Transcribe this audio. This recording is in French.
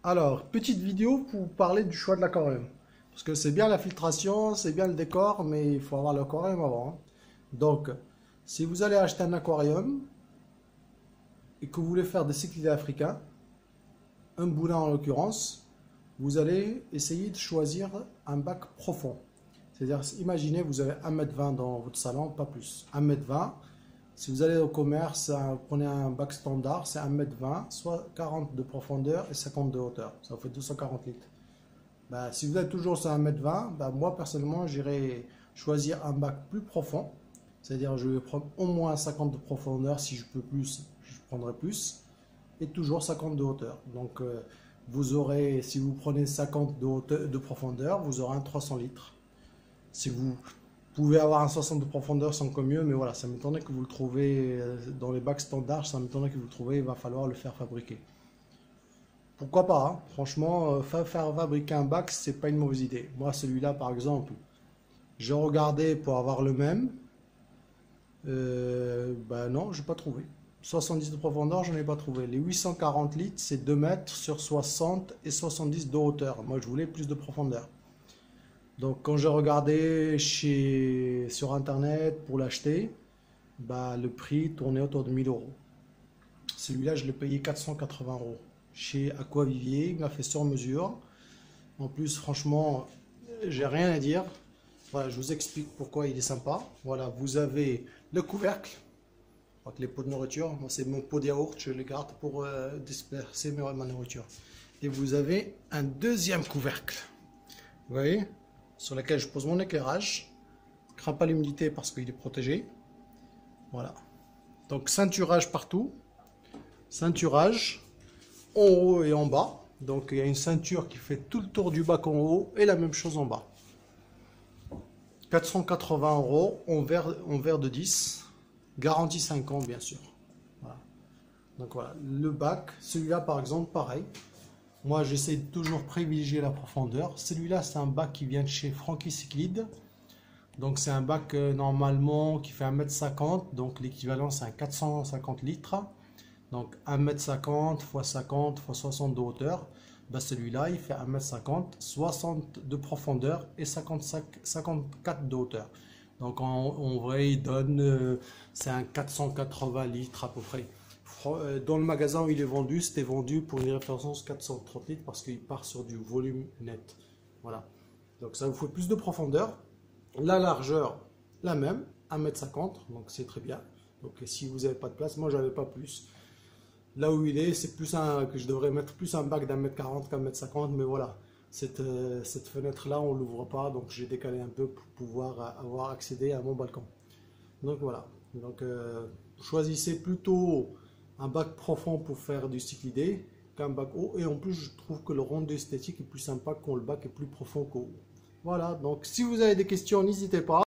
Alors, petite vidéo pour parler du choix de l'aquarium. Parce que c'est bien la filtration, c'est bien le décor, mais il faut avoir l'aquarium avant, hein. Donc, si vous allez acheter un aquarium et que vous voulez faire des cyclidés africains, un boudin en l'occurrence, vous allez essayer de choisir un bac profond. C'est-à-dire, imaginez, vous avez 1,20 m dans votre salon, pas plus. 1,20 m. Si vous allez au commerce, prenez un bac standard, c'est 1,20 m, soit 40 de profondeur et 50 de hauteur. Ça vous fait 240 litres. Ben, si vous êtes toujours sur 1,20 m, ben, moi personnellement, j'irai choisir un bac plus profond. C'est-à-dire, je vais prendre au moins 50 de profondeur. Si je peux plus, je prendrai plus. Et toujours 50 de hauteur. Donc, vous aurez, si vous prenez 50 de profondeur, vous aurez un 300 litres. Si vous pouvez avoir un 60 de profondeur, c'est encore mieux, mais voilà, ça m'étonnerait que vous le trouvez dans les bacs standards, ça m'étonnerait que vous le trouvez, il va falloir le faire fabriquer. Pourquoi pas, hein. Franchement, faire fabriquer un bac, c'est pas une mauvaise idée. Moi, celui-là, par exemple, j'ai regardé pour avoir le même. Ben non, j'ai pas trouvé. 70 de profondeur, je n'ai pas trouvé. Les 840 litres, c'est 2 mètres sur 60 et 70 de hauteur. Moi, je voulais plus de profondeur. Donc, quand j'ai regardé sur Internet pour l'acheter, bah, le prix tournait autour de 1000 euros. Celui-là, je l'ai payé 480 euros. Chez Aquavivier, il m'a fait sur mesure. En plus, franchement, j'ai rien à dire. Voilà, je vous explique pourquoi il est sympa. Voilà, vous avez le couvercle. Les pots de nourriture, moi c'est mon pot de yaourt, je les garde pour disperser ma nourriture. Et vous avez un deuxième couvercle, vous voyez, sur lequel je pose mon éclairage. Je ne crains pas l'humidité parce qu'il est protégé. Voilà. Donc ceinturage partout, ceinturage en haut et en bas. Donc il y a une ceinture qui fait tout le tour du bac en haut et la même chose en bas. 480 euros en verre de 10. Garantie 5 ans, bien sûr. Voilà. Donc voilà, le bac, celui-là par exemple, pareil. Moi, j'essaie de toujours privilégier la profondeur. Celui-là, c'est un bac qui vient de chez Frankie Cyclide. Donc c'est un bac normalement qui fait 1,50 m. Donc l'équivalent, c'est un 450 litres. Donc 1,50 m x 50 x 60 de hauteur. Ben, celui-là, il fait 1,50 m, 60 de profondeur et 54 de hauteur. Donc en vrai, il donne, c'est un 480 litres à peu près. Dans le magasin où il est vendu, c'était vendu pour une référence 430 litres parce qu'il part sur du volume net. Voilà. Donc ça vous fait plus de profondeur. La largeur, la même, 1,50 m, donc c'est très bien. Donc si vous n'avez pas de place, moi j'avais pas plus. Là où il est, c'est plus que je devrais mettre plus un bac d'1,40 m qu'1,50 m, mais voilà. Cette fenêtre-là, on ne l'ouvre pas, donc j'ai décalé un peu pour pouvoir avoir accédé à mon balcon. Donc voilà. Donc choisissez plutôt un bac profond pour faire du cyclidé qu'un bac haut. Et en plus, je trouve que le rendu esthétique est plus sympa quand le bac est plus profond qu'au haut. Voilà. Donc si vous avez des questions, n'hésitez pas.